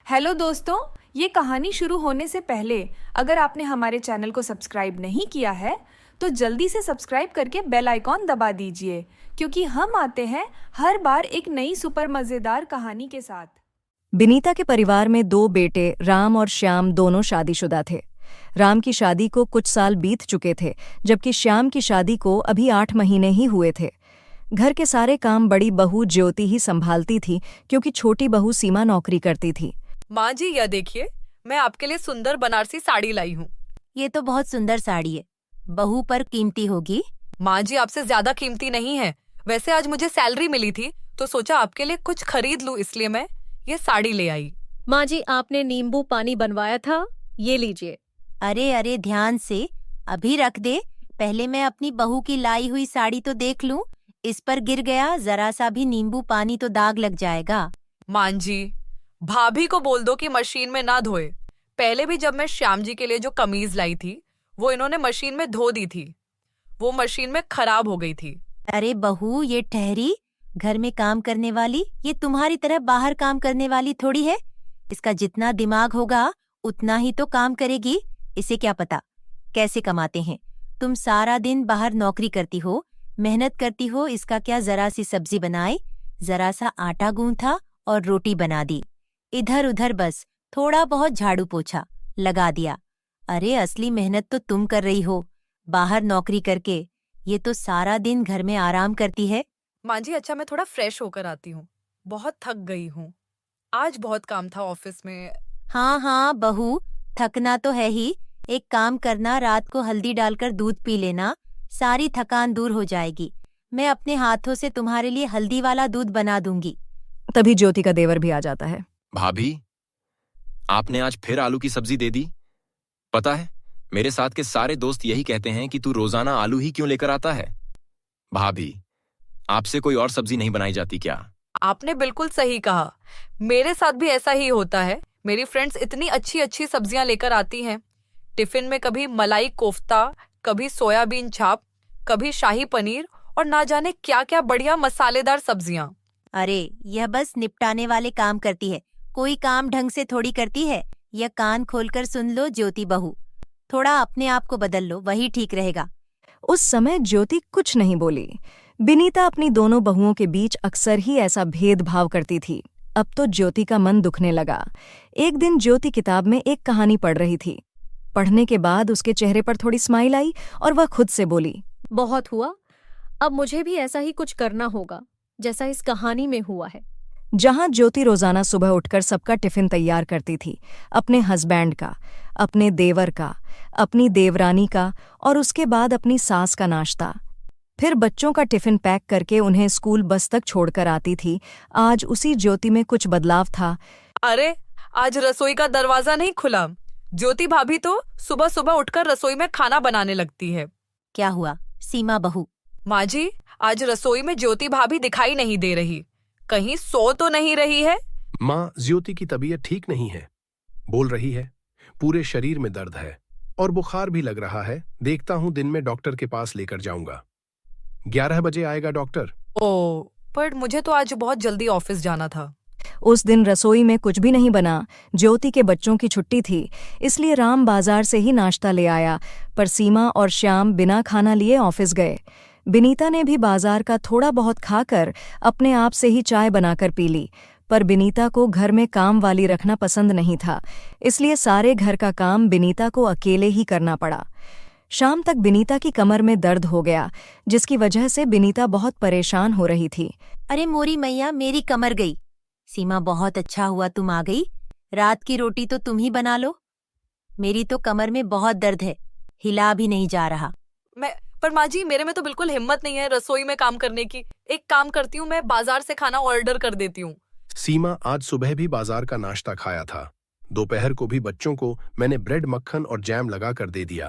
Hello दोस्तों, ये कहानी शुरू होने से पहले अगर आपने हमारे चैनल को सब्सक्राइब नहीं किया है तो जल्दी से सब्सक्राइब करके बेल आइकॉन दबा दीजिए क्योंकि हम आते हैं हर बार एक नई सुपर मज़ेदार कहानी के साथ। बिनीता के परिवार में दो बेटे राम और श्याम दोनों शादीशुदा थे। राम की शादी को कुछ साल बीत चुके थे, जबकि श्याम की शादी को अभी 8 महीने ही हुए थे। घर के सारे काम बड़ी बहू ज्योति ही संभालती थी, क्योंकि छोटी बहू सीमा नौकरी करती थी। माँ जी, यह देखिए, मैं आपके लिए सुंदर बनारसी साड़ी लाई हूँ। ये तो बहुत सुंदर साड़ी है, बहू पर कीमती होगी। माँ जी, आपसे ज्यादा कीमती नहीं है। वैसे आज मुझे सैलरी मिली थी तो सोचा आपके लिए कुछ खरीद लूँ, इसलिए मैं ये साड़ी ले आई। माँ जी, आपने नींबू पानी बनवाया था, ये लीजिए। अरे अरे, ध्यान से, अभी रख दे। पहले मैं अपनी बहू की लाई हुई साड़ी तो देख लूं। इस पर गिर गया जरा सा भी नींबू पानी तो दाग लग जाएगा। माँ जी, भाभी को बोल दो कि मशीन में ना धोए। पहले भी जब मैं श्याम जी के लिए जो कमीज लाई थी वो इन्होंने मशीन में धो दी थी, वो मशीन में खराब हो गई थी। अरे बहू, ये ठहरी, घर में काम करने वाली, ये तुम्हारी तरह बाहर काम करने वाली थोड़ी है। इसका जितना दिमाग होगा उतना ही तो काम करेगी। इसे क्या पता कैसे कमाते हैं। तुम सारा दिन बाहर नौकरी करती हो, मेहनत करती हो, इसका क्या जरा सी सब्जी बनाई, जरा सा आटा गूंथा और रोटी बना दी। इधर उधर बस थोड़ा बहुत झाड़ू पोछा लगा दिया। अरे असली मेहनत तो तुम कर रही हो बाहर नौकरी करके। ये तो सारा दिन घर में आराम करती है। माँ जी, अच्छा मैं थोड़ा फ्रेश होकर आती हूँ, बहुत थक गई हूँ। आज बहुत काम था ऑफिस में। हाँ हाँ बहू, थकना तो है ही। एक काम करना, रात को हल्दी डालकर दूध पी लेना, सारी थकान दूर हो जाएगी। मैं अपने हाथों से तुम्हारे लिए हल्दी वाला दूध बना दूंगी। तभी ज्योति का देवर भी आ जाता है। भाभी, आपने आज फिर आलू की सब्जी दे दी। पता है, मेरे साथ के सारे दोस्त यही कहते हैं कि तू रोजाना आलू ही क्यों लेकर आता है। भाभी, आपसे कोई और सब्जी नहीं बनाई जाती क्या? आपने बिल्कुल सही कहा, मेरे साथ भी ऐसा ही होता है। मेरी फ्रेंड्स इतनी अच्छी अच्छी सब्जियां लेकर आती हैं टिफिन में, कभी मलाई कोफ्ता, कभी सोयाबीन चाप, कभी शाही पनीर और ना जाने क्या क्या बढ़िया मसालेदार सब्जियां। अरे यह बस निपटाने वाले काम करती है, कोई काम ढंग से थोड़ी करती है। यह कान खोलकर सुन लो ज्योति बहू, थोड़ा अपने आप को बदल लो, वही ठीक रहेगा। उस समय ज्योति कुछ नहीं बोली। बिनीता अपनी दोनों बहुओं के बीच अक्सर ही ऐसा भेदभाव करती थी। अब तो ज्योति का मन दुखने लगा। एक दिन ज्योति किताब में एक कहानी पढ़ रही थी। पढ़ने के बाद उसके चेहरे पर थोड़ी स्माइल आई और वह खुद से बोली, बहुत हुआ, अब मुझे भी ऐसा ही कुछ करना होगा जैसा इस कहानी में हुआ है। जहां ज्योति रोजाना सुबह उठकर सबका टिफिन तैयार करती थी, अपने हस्बैंड का, अपने देवर का, अपनी देवरानी का और उसके बाद अपनी सास का नाश्ता, फिर बच्चों का टिफिन पैक करके उन्हें स्कूल बस तक छोड़कर आती थी, आज उसी ज्योति में कुछ बदलाव था। अरे, आज रसोई का दरवाजा नहीं खुला। ज्योति भाभी तो सुबह सुबह उठकर रसोई में खाना बनाने लगती है। क्या हुआ सीमा बहू? माँ जी, आज रसोई में ज्योति भाभी दिखाई नहीं दे रही, कहीं सो तो नहीं रही है? माँ, ज्योति की तबीयत ठीक नहीं है, बोल रही है, पूरे शरीर में दर्द है और बुखार भी लग रहा है। देखता हूँ दिन में डॉक्टर के पास लेकर जाऊंगा। 11 बजे आएगा डॉक्टर। ओ, पर मुझे तो आज बहुत जल्दी ऑफिस जाना था। उस दिन रसोई में कुछ भी नहीं बना। ज्योति के बच्चों की छुट्टी थी, इसलिए राम बाजार से ही नाश्ता ले आया, पर सीमा और श्याम बिना खाना लिए ऑफिस गए। बिनीता ने भी बाजार का थोड़ा बहुत खाकर अपने आप से ही चाय बनाकर पी ली, पर बिनीता को घर में काम वाली रखना पसंद नहीं था, इसलिए सारे घर का काम बिनीता को अकेले ही करना पड़ा। शाम तक बिनीता की कमर में दर्द हो गया, जिसकी वजह से बिनीता बहुत परेशान हो रही थी। अरे मोरी मैया, मेरी कमर गई। सीमा, बहुत अच्छा हुआ तुम आ गई। रात की रोटी तो तुम ही बना लो, मेरी तो कमर में बहुत दर्द है, हिला भी नहीं जा रहा। पर माँ जी, मेरे में तो बिल्कुल हिम्मत नहीं है रसोई में काम करने की। एक काम करती हूँ, मैं बाजार से खाना ऑर्डर कर देती हूँ। सीमा, आज सुबह भी बाजार का नाश्ता खाया था, दोपहर को भी बच्चों को मैंने ब्रेड, मक्खन और जैम लगा कर दे दिया।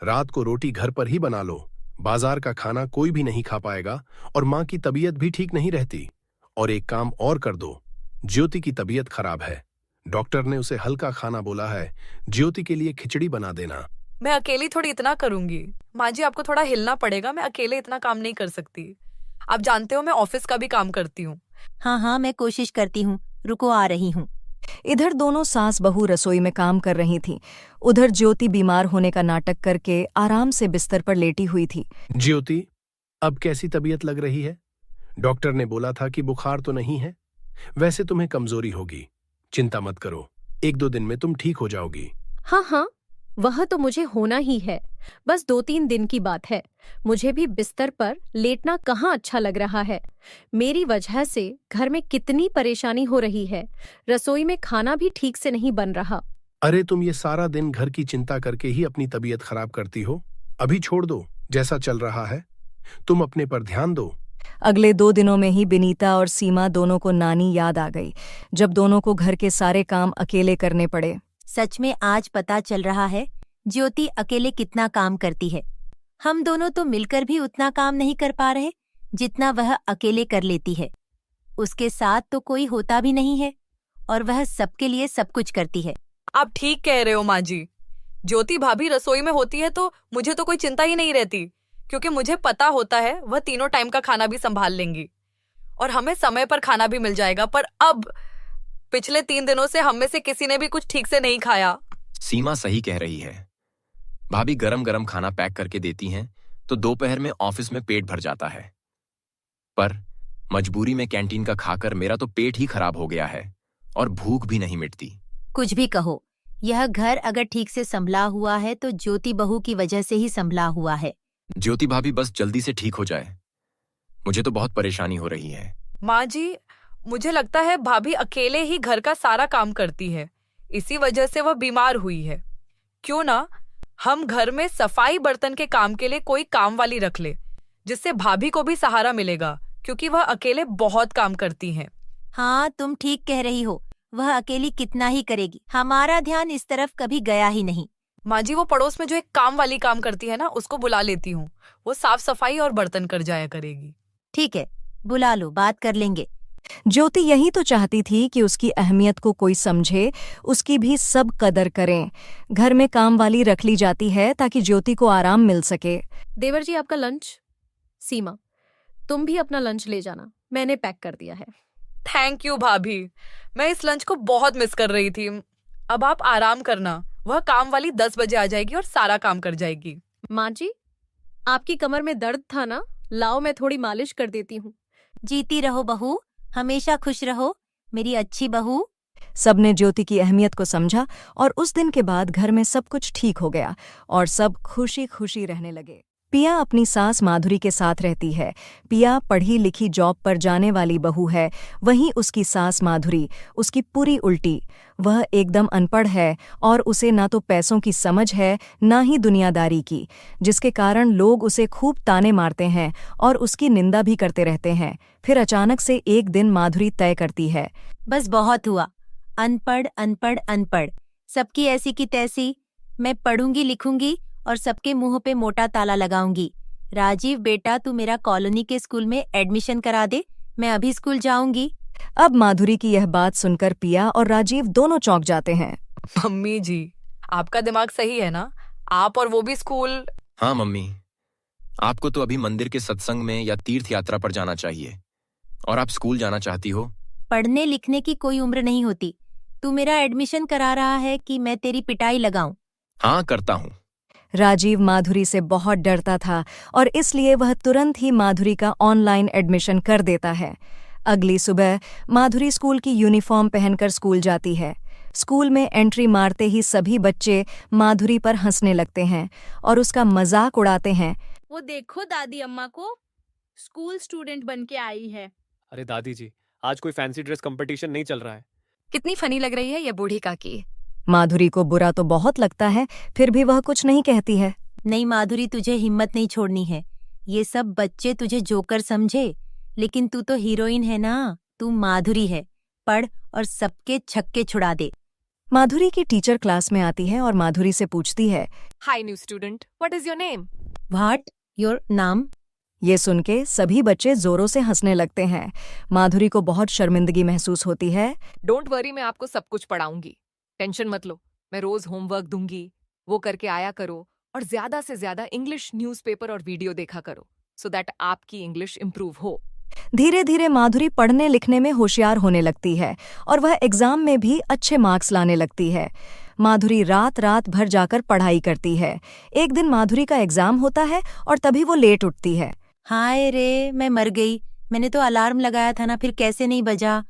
रात को रोटी घर पर ही बना लो, बाजार का खाना कोई भी नहीं खा पाएगा और माँ की तबीयत भी ठीक नहीं रहती। और एक काम और कर दो, ज्योति की तबीयत खराब है, डॉक्टर ने उसे हल्का खाना बोला है, ज्योति के लिए खिचड़ी बना देना। मैं अकेली थोड़ी इतना करूंगी। माँ जी, आपको थोड़ा हिलना पड़ेगा, मैं अकेले इतना काम नहीं कर सकती। आप जानते हो मैं ऑफिस का भी काम करती हूँ। हाँ हाँ, मैं कोशिश करती हूँ, रुको आ रही हूँ। इधर दोनों सास बहू रसोई में काम कर रही थीं। उधर ज्योति बीमार होने का नाटक करके आराम से बिस्तर पर लेटी हुई थी। ज्योति, अब कैसी तबीयत लग रही है? डॉक्टर ने बोला था कि बुखार तो नहीं है। वैसे तुम्हें कमजोरी होगी, चिंता मत करो, 1-2 दिन में तुम ठीक हो जाओगी। हाँ, वह तो मुझे होना ही है। बस 2-3 दिन की बात है। मुझे भी बिस्तर पर लेटना कहाँ अच्छा लग रहा है। मेरी वजह से घर में कितनी परेशानी हो रही है। रसोई में खाना भी ठीक से नहीं बन रहा। अरे तुम ये सारा दिन घर की चिंता करके ही अपनी तबीयत खराब करती हो। अभी छोड़ दो, जैसा चल रहा है। तुम अपने पर ध्यान दो। अगले 2 दिनों में ही बिनीता और सीमा दोनों को नानी याद आ गई, जब दोनों को घर के सारे काम अकेले करने पड़े। सच में आज पता चल रहा है ज्योति अकेले कितना काम करती है। हम दोनों तो मिलकर भी उतना काम नहीं कर पा रहे जितना वह अकेले कर लेती है। उसके साथ तो कोई होता भी नहीं है और वह सबके लिए सब कुछ करती है। आप ठीक कह रहे हो माँ जी। ज्योति भाभी रसोई में होती है तो मुझे तो कोई चिंता ही नहीं रहती, क्योंकि मुझे पता होता है वह तीनों टाइम का खाना भी संभाल लेंगी और हमें समय पर खाना भी मिल जाएगा। पर अब पिछले 3 दिनों से हम में से किसी ने भी कुछ ठीक से नहीं खाया। सीमा सही कह रही है। भाभी गरम गरम खाना पैक करके देती हैं तो दोपहर में ऑफिस में पेट भर जाता है, पर मजबूरी में कैंटीन का खाकर मेरा तो पेट ही खराब हो गया है और भूख भी नहीं मिटती। कुछ भी कहो, यह घर अगर ठीक से संभला हुआ है तो ज्योति बहू की वजह से ही संभला हुआ है। ज्योति भाभी बस जल्दी से ठीक हो जाए, मुझे तो बहुत परेशानी हो रही है। माँ जी, मुझे लगता है भाभी अकेले ही घर का सारा काम करती है, इसी वजह से वह बीमार हुई है। क्यों ना हम घर में सफाई बर्तन के काम के लिए कोई काम वाली रख ले, जिससे भाभी को भी सहारा मिलेगा, क्योंकि वह अकेले बहुत काम करती हैं। हाँ, तुम ठीक कह रही हो। वह अकेली कितना ही करेगी, हमारा ध्यान इस तरफ कभी गया ही नहीं। माँ जी, वो पड़ोस में जो एक काम वाली काम करती है ना, उसको बुला लेती हूँ। वो साफ सफाई और बर्तन कर जाया करेगी। ठीक है, बुला लो, बात कर लेंगे। ज्योति यही तो चाहती थी कि उसकी अहमियत को कोई समझे, उसकी भी सब कदर करें। घर में काम वाली रख ली जाती है ताकि ज्योति को आराम मिल सके। देवर जी, आपका लंच। सीमा, तुम भी अपना लंच ले जाना, मैंने पैक कर दिया है। थैंक यू भाभी, मैं इस लंच को बहुत मिस कर रही थी। अब आप आराम करना, वह काम वाली 10 बजे आ जाएगी और सारा काम कर जाएगी। माँ जी, आपकी कमर में दर्द था ना, लाओ मैं थोड़ी मालिश कर देती हूँ। जीती रहो बहू, हमेशा खुश रहो मेरी अच्छी बहू। सबने ज्योति की अहमियत को समझा और उस दिन के बाद घर में सब कुछ ठीक हो गया और सब खुशी खुशी रहने लगे। पिया अपनी सास माधुरी के साथ रहती है। पिया पढ़ी लिखी जॉब पर जाने वाली बहू है, वहीं उसकी सास माधुरी उसकी पूरी उल्टी। वह एकदम अनपढ़ है और उसे ना तो पैसों की समझ है ना ही दुनियादारी की, जिसके कारण लोग उसे खूब ताने मारते हैं और उसकी निंदा भी करते रहते हैं। फिर अचानक से एक दिन माधुरी तय करती है, बस बहुत हुआ, अनपढ़ अनपढ़ अनपढ़, सबकी ऐसी की तैसी। मैं पढ़ूंगी लिखूंगी और सबके मुंह पे मोटा ताला लगाऊंगी। राजीव बेटा, तू मेरा कॉलोनी के स्कूल में एडमिशन करा दे, मैं अभी स्कूल जाऊंगी। अब माधुरी की यह बात सुनकर पिया और राजीव दोनों चौंक जाते हैं। मम्मी जी, आपका दिमाग सही है ना? आप और वो भी स्कूल। हाँ मम्मी, आपको तो अभी मंदिर के सत्संग में या तीर्थ यात्रा पर जाना चाहिए और आप स्कूल जाना चाहती हो। पढ़ने लिखने की कोई उम्र नहीं होती। तू मेरा एडमिशन करा रहा है कि मैं तेरी पिटाई लगाऊं? हाँ, करता हूँ। राजीव माधुरी से बहुत डरता था और इसलिए वह तुरंत ही माधुरी का ऑनलाइन एडमिशन कर देता है। अगली सुबह माधुरी स्कूल की यूनिफॉर्म पहनकर स्कूल जाती है। स्कूल में एंट्री मारते ही सभी बच्चे माधुरी पर हंसने लगते हैं और उसका मजाक उड़ाते हैं। वो देखो दादी अम्मा को स्कूल स्टूडेंट बन के आई है। अरे दादी जी, आज कोई फैंसी ड्रेस कंपटीशन नहीं चल रहा है। कितनी फनी लग रही है ये बूढ़ी काकी। माधुरी को बुरा तो बहुत लगता है, फिर भी वह कुछ नहीं कहती है। नहीं माधुरी, तुझे हिम्मत नहीं छोड़नी है। ये सब बच्चे तुझे जोकर समझे, लेकिन तू तो हीरोइन है ना। तू माधुरी है, पढ़ और सबके छक्के छुड़ा दे। माधुरी की टीचर क्लास में आती है और माधुरी से पूछती है, hi new student, what is your name? What your नाम? ये सुन के सभी बच्चे जोरों से हंसने लगते हैं। माधुरी को बहुत शर्मिंदगी महसूस होती है। डोंट वरी, मैं आपको सब कुछ पढ़ाऊंगी, टेंशन मत लो। मैं रोज होमवर्क दूंगी, वो करके आया करो और ज्यादा से ज्यादा इंग्लिश न्यूज़पेपर और वीडियो देखा करो, सो दैट आपकी इंग्लिश इंप्रूव हो। धीरे धीरे माधुरी पढ़ने लिखने में होशियार होने लगती है और वह एग्जाम में भी अच्छे मार्क्स लाने लगती है। माधुरी रात रात भर जाकर पढ़ाई करती है। एक दिन माधुरी का एग्जाम होता है और तभी वो लेट उठती है। हाय रे, मैं मर गई। मैंने तो अलार्म लगाया था ना, फिर कैसे नहीं बजा।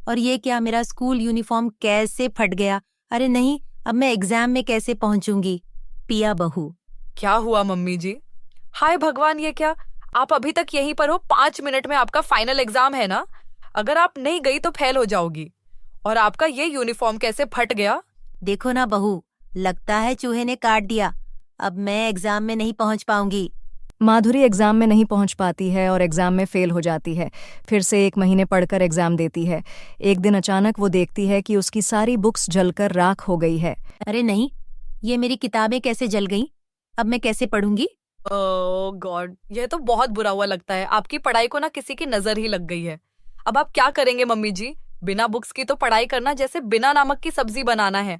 और ये क्या, मेरा स्कूल यूनिफॉर्म कैसे फट गया। अरे नहीं, अब मैं एग्जाम में कैसे पहुंचूंगी। पिया बहू। क्या हुआ मम्मी जी? हाय भगवान, ये क्या? आप अभी तक यहीं पर हो? 5 मिनट में आपका फाइनल एग्जाम है ना? अगर आप नहीं गई तो फेल हो जाओगी। और आपका ये यूनिफॉर्म कैसे फट गया? देखो ना बहू, लगता है चूहे ने काट दिया। अब मैं एग्जाम में नहीं पहुंच पाऊंगी। माधुरी एग्जाम में नहीं पहुंच पाती है और एग्जाम में फेल हो जाती है। फिर से 1 महीने पढ़कर एग्जाम देती है। एक दिन अचानक वो देखती है कि उसकी सारी बुक्स जलकर राख हो गई है। अरे नहीं, ये मेरी किताबें कैसे जल गईं? अब मैं कैसे पढ़ूंगी? ओह गॉड, यह तो बहुत बुरा हुआ लगता है। आपकी पढ़ाई को ना किसी की नजर ही लग गई है। अब आप क्या करेंगे मम्मी जी? बिना बुक्स की तो पढ़ाई करना जैसे बिना नमक की सब्जी बनाना है।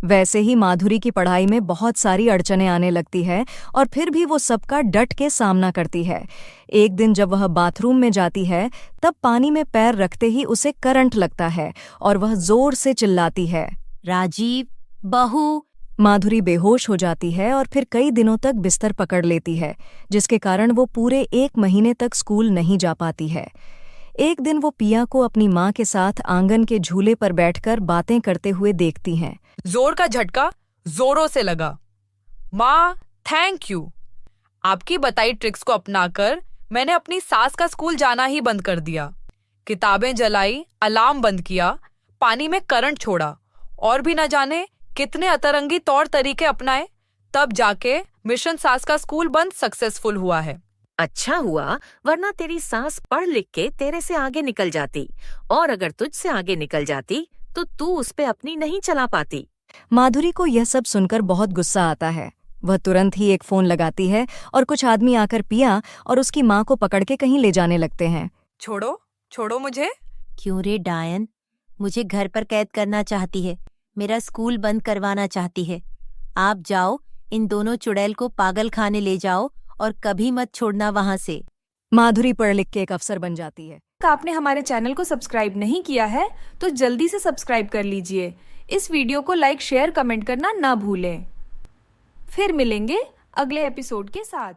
वैसे ही माधुरी की पढ़ाई में बहुत सारी अड़चनें आने लगती है और फिर भी वो सबका डट के सामना करती है। एक दिन जब वह बाथरूम में जाती है तब पानी में पैर रखते ही उसे करंट लगता है और वह जोर से चिल्लाती है, राजीव, बहू। माधुरी बेहोश हो जाती है और फिर कई दिनों तक बिस्तर पकड़ लेती है, जिसके कारण वो पूरे 1 महीने तक स्कूल नहीं जा पाती है। एक दिन वो पिया को अपनी माँ के साथ आंगन के झूले पर बैठकर बातें करते हुए देखती हैं। जोर का झटका जोरों से लगा। माँ, थैंक यू। आपकी बताई ट्रिक्स को अपनाकर मैंने अपनी सास का स्कूल जाना ही बंद कर दिया। किताबें जलाई, अलार्म बंद किया, पानी में करंट छोड़ा और भी न जाने कितने अतरंगी तौर तरीके अपनाए, तब जाके मिशन सास का स्कूल बंद सक्सेसफुल हुआ है। अच्छा हुआ, वरना तेरी सास पढ़ लिख के तेरे से आगे निकल जाती, और अगर तुझसे आगे निकल जाती तो तू उस पे अपनी नहीं चला पाती। माधुरी को यह सब सुनकर बहुत गुस्सा आता है। वह तुरंत ही एक फोन लगाती है और कुछ आदमी आकर पिया और उसकी माँ को पकड़ के कहीं ले जाने लगते हैं। छोड़ो, छोड़ो मुझे। क्यों रे डायन, मुझे घर पर कैद करना चाहती है, मेरा स्कूल बंद करवाना चाहती है। आप जाओ, इन दोनों चुड़ैल को पागल खाने ले जाओ और कभी मत छोड़ना वहां से। माधुरी पढ़ लिख के एक अफसर बन जाती है। आपने हमारे चैनल को सब्सक्राइब नहीं किया है तो जल्दी से सब्सक्राइब कर लीजिए। इस वीडियो को लाइक, शेयर, कमेंट करना ना भूलें। फिर मिलेंगे अगले एपिसोड के साथ।